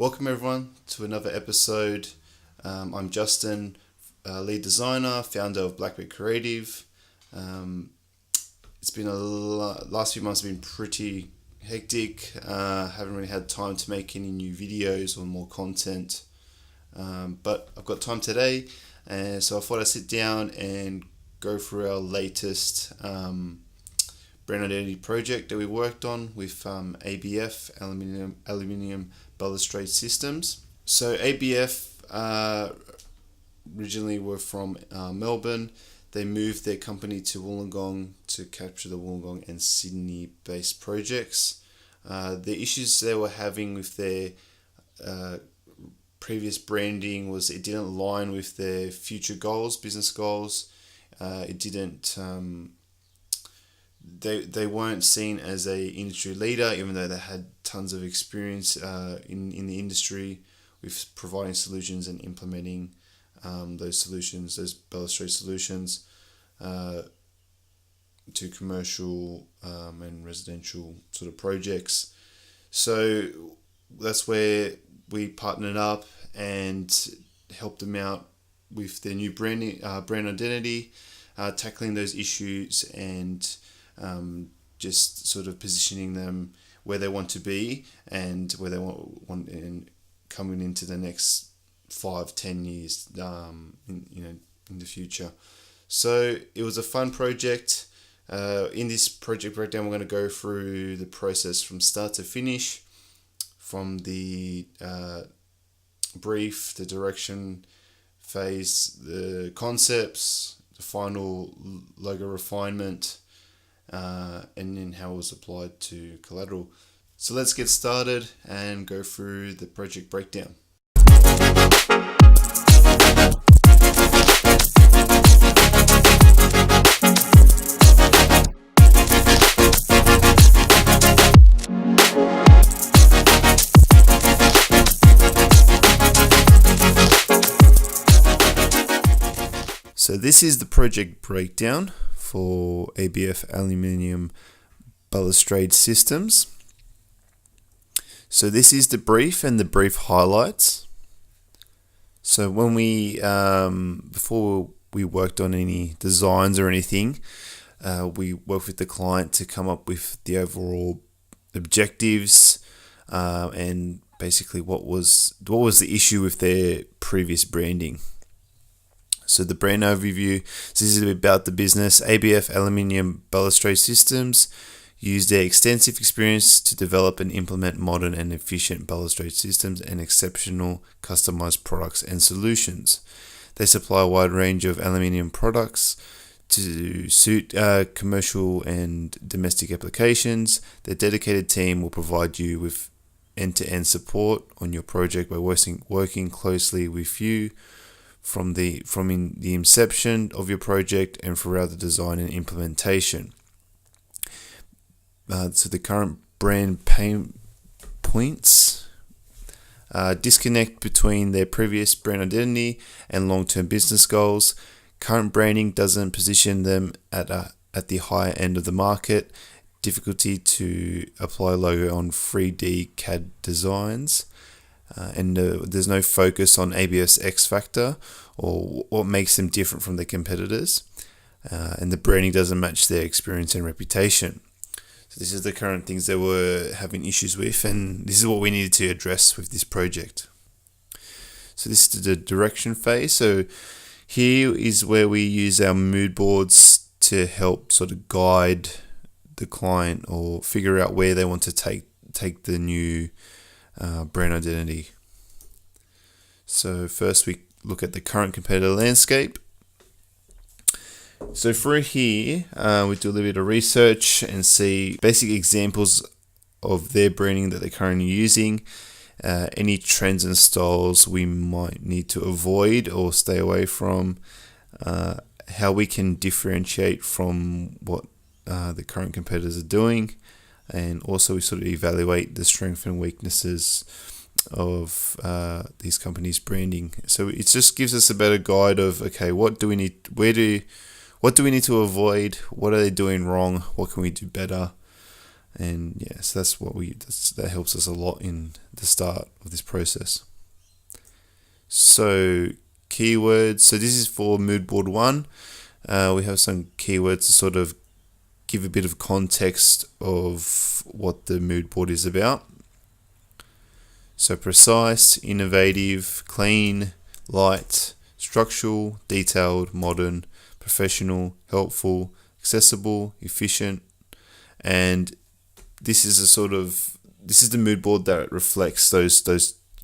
Welcome everyone to another episode. I'm Justin, lead designer, founder of Blackbeard Creative. It's been last few months have been pretty hectic. Haven't really had time to make any new videos or more content, but I've got time today, and so I thought I'd sit down and go through our latest brand identity project that we worked on with ABF, aluminium balustrade systems. So ABF originally were from Melbourne. They moved their company to Wollongong to capture the Wollongong and Sydney based projects. The issues they were having with their previous branding was it didn't align with their future goals, business goals. It didn't they weren't seen as a industry leader, even though they had tons of experience in the industry with providing solutions and implementing those balustrade solutions to commercial and residential sort of projects. So that's where we partnered up and helped them out with their new brand identity, tackling those issues and just sort of positioning them where they want to be and where they want and coming into the next 5-10 years in the future. So it was a fun project. In this project breakdown, we're going to go through the process from start to finish, from the brief, the direction phase, the concepts, the final logo refinement, and then how it was applied to collateral. So let's get started and go through the project breakdown. So this is the project breakdown for ABF aluminium balustrade systems. So this is the brief and the brief highlights. So when we before we worked on any designs or anything, we worked with the client to come up with the overall objectives and basically what was the issue with their previous branding. So the brand overview, so this is about the business. ABF Aluminium Balustrade Systems use their extensive experience to develop and implement modern and efficient balustrade systems and exceptional customized products and solutions. They supply a wide range of aluminium products to suit commercial and domestic applications. Their dedicated team will provide you with end-to-end support on your project by working closely with you from the inception of your project and throughout the design and implementation. So the current brand pain points, disconnect between their previous brand identity and long-term business goals. Current branding doesn't position them at the higher end of the market. Difficulty to apply logo on 3D CAD designs. And there's no focus on ABF's X factor or what makes them different from their competitors, and the branding doesn't match their experience and reputation. So this is the current things they were having issues with, and this is what we needed to address with this project. So this is the direction phase. So here is where we use our mood boards to help sort of guide the client or figure out where they want to take the new brand identity. So first we look at the current competitor landscape. So through here, we do a little bit of research and see basic examples of their branding that they're currently using, any trends and styles we might need to avoid or stay away from, how we can differentiate from what the current competitors are doing, and also we sort of evaluate the strengths and weaknesses of these companies' branding. So it just gives us a better guide of, okay, what do we need to avoid? What are they doing wrong? What can we do better? And yeah, so that helps us a lot in the start of this process. So keywords. So this is for mood board 1. We have some keywords to sort of give a bit of context of what the mood board is about. So precise, innovative, clean, light, structural, detailed, modern, professional, helpful, accessible, efficient, and this is the mood board that reflects those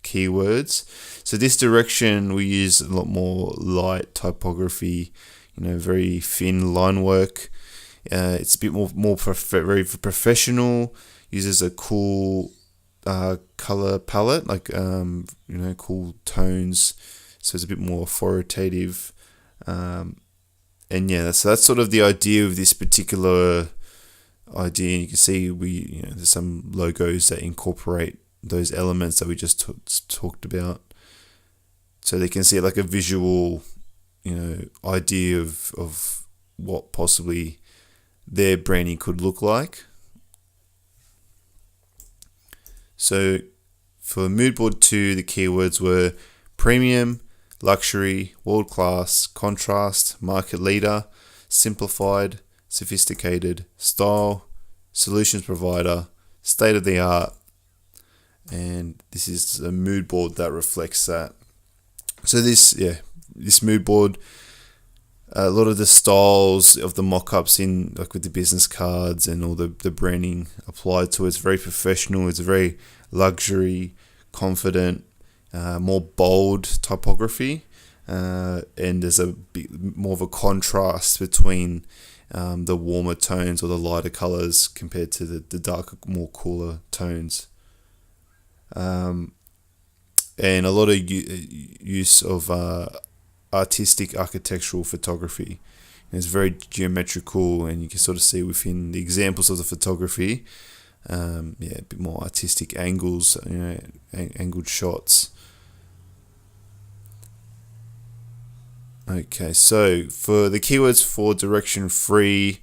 keywords. So this direction we use a lot more light typography, very thin line work. It's a bit more very professional. Uses a cool color palette, like cool tones. So it's a bit more authoritative. And yeah, so that's sort of the idea of this particular idea. And you can see there's some logos that incorporate those elements that we just talked about. So they can see like a visual, idea of what possibly their branding could look like. So for mood board 2, the keywords were premium, luxury, world-class, contrast, market leader, simplified, sophisticated, style, solutions provider, state-of-the-art, and this is a mood board that reflects that. So this mood board, a lot of the styles of the mock-ups in like with the business cards and all the branding applied to it, it's very professional. It's very luxury, confident, more bold typography, and there's a bit more of a contrast between the warmer tones or the lighter colors compared to the darker, more cooler tones. And a lot of use of artistic architectural photography. And it's very geometrical, and you can sort of see within the examples of the photography, a bit more artistic angles, angled shots. Okay, so for the keywords for direction 3,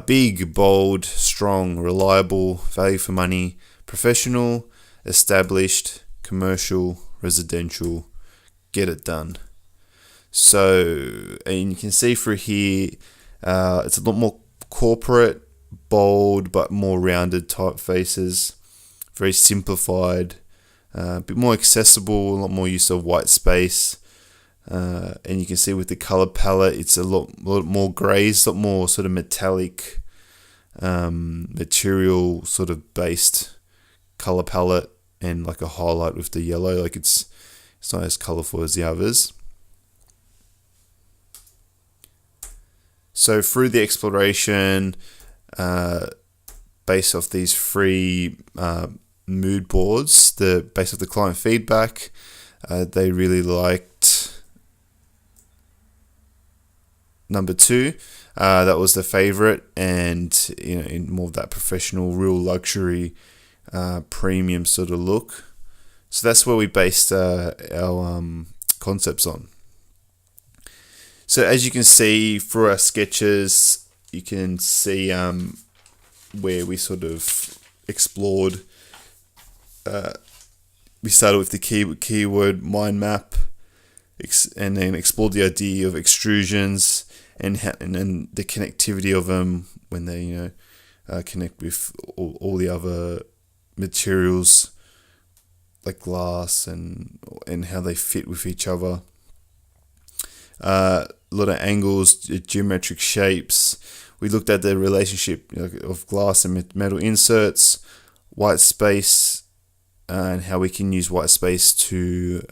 big, bold, strong, reliable, value for money, professional, established, commercial, residential, get it done. So, and you can see through here, it's a lot more corporate, bold, but more rounded typefaces, very simplified, a bit more accessible, a lot more use of white space. And you can see with the color palette, it's a lot more grays, a lot more sort of metallic, material sort of based color palette, and like a highlight with the yellow. Like it's not as colorful as the others. So through the exploration, based off these 3 mood boards, based off the client feedback, they really liked number 2. That was the favorite, and in more of that professional, real luxury, premium sort of look. So that's where we based our concepts on. So as you can see through our sketches, you can see where we sort of explored. We started with the keyword mind map, and then explored the idea of extrusions and the connectivity of them when they connect with all the other materials like glass and how they fit with each other. A lot of angles, geometric shapes. We looked at the relationship of glass and metal inserts, white space, and how we can use white space to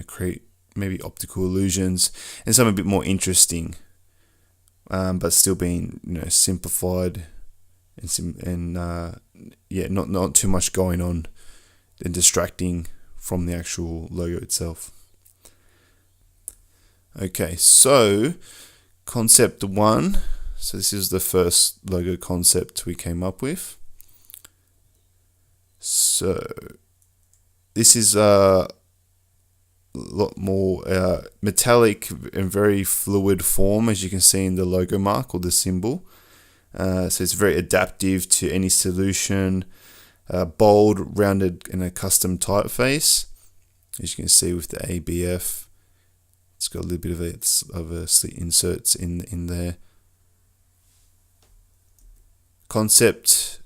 create maybe optical illusions, and something a bit more interesting, but still being simplified and not too much going on and distracting from the actual logo itself. Okay, so concept 1. So this is the first logo concept we came up with. So this is a lot more metallic and very fluid form, as you can see in the logo mark or the symbol. So it's very adaptive to any solution. Bold, rounded, and a custom typeface. As you can see with the ABF, it's got a little bit of a inserts in there. Concept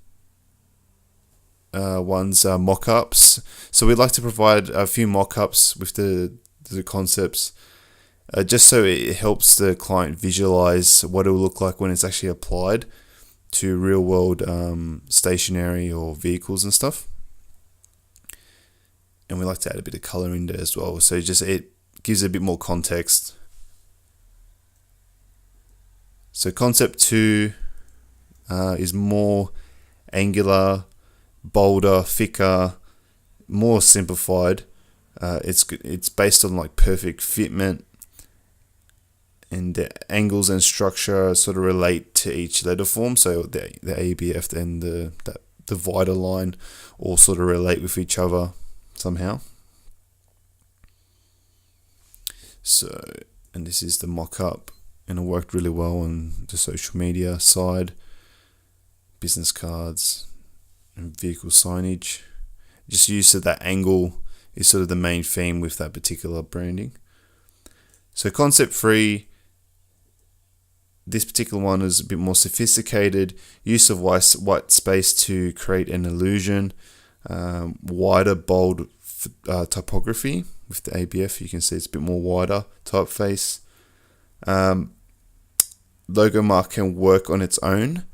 ones are mock-ups. So we'd like to provide a few mock-ups with the concepts, just so it helps the client visualize what it will look like when it's actually applied to real world stationary or vehicles and stuff. And we like to add a bit of color in there as well, so it gives a bit more context. So concept 2 is more angular, bolder, thicker, more simplified. It's based on like perfect fitment, and the angles and structure sort of relate to each letter form. So the ABF and the divider line all sort of relate with each other somehow. So, and this is the mock-up, and it worked really well on the social media side, business cards, and vehicle signage. Just use of that angle is sort of the main theme with that particular branding. So concept 3, this particular one is a bit more sophisticated. Use of white space to create an illusion. Wider, bold typography with the ABF. You can see it's a bit more wider typeface. Logo mark can work on its own.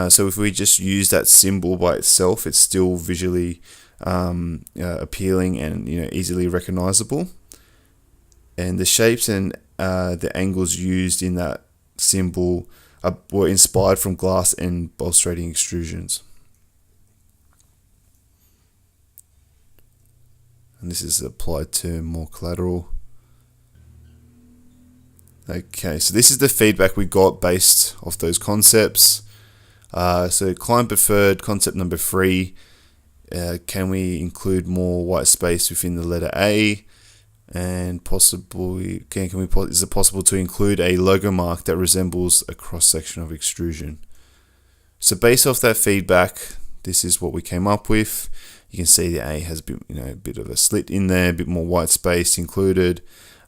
So if we just use that symbol by itself, it's still visually appealing and easily recognizable. And the shapes and the angles used in that symbol were inspired from glass and balustrading extrusions. And this is applied to more collateral. Okay, so this is the feedback we got based off those concepts. So client preferred concept number 3. Can we include more white space within the letter A? And possibly, is it possible to include a logo mark that resembles a cross section of extrusion? So based off that feedback, this is what we came up with. You can see the A has a bit of a slit in there, a bit more white space included.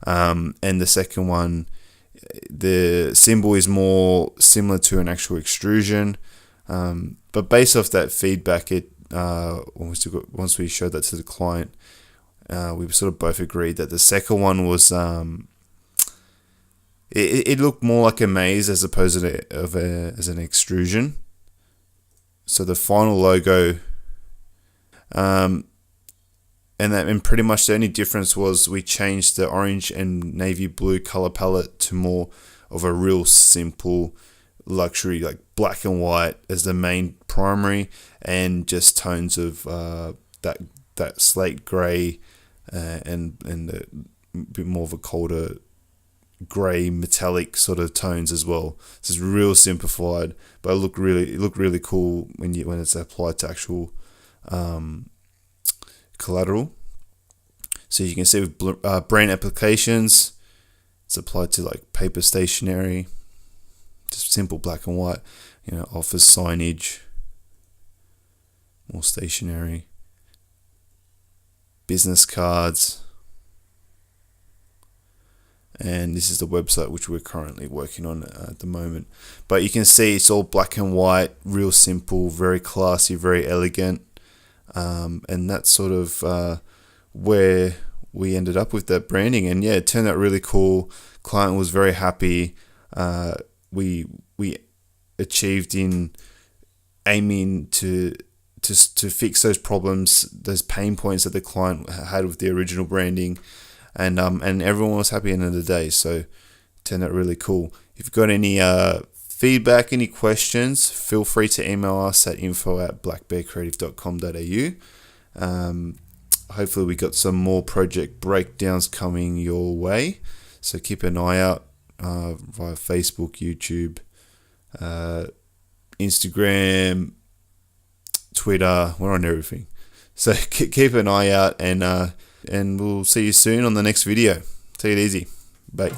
And the second one, the symbol is more similar to an actual extrusion. But based off that feedback, once we showed that to the client, we sort of both agreed that the second one was it looked more like a maze as opposed to as an extrusion. So the final logo, and pretty much the only difference was we changed the orange and navy blue color palette to more of a real simple luxury, like black and white as the main primary, and just tones of that slate grey and a bit more of a colder grey metallic sort of tones as well. This is real simplified, but it looked really cool when it's applied to actual collateral. So you can see with brand applications, it's applied to like paper stationery, just simple black and white, office signage, more stationery, business cards, and this is the website which we're currently working on at the moment. But you can see it's all black and white, real simple, very classy, very elegant, and that's sort of where we ended up with that branding. And yeah, it turned out really cool. Client was very happy. We achieved in aiming to fix those problems, those pain points that the client had with the original branding, and everyone was happy at the end of the day. So it turned out really cool. If you've got any feedback, any questions, feel free to email us at info@blackbearcreative.com.au. Hopefully we got some more project breakdowns coming your way, so keep an eye out via Facebook, YouTube, Instagram, Twitter. We're on everything, so keep an eye out, and we'll see you soon on the next video. Take it easy. Bye.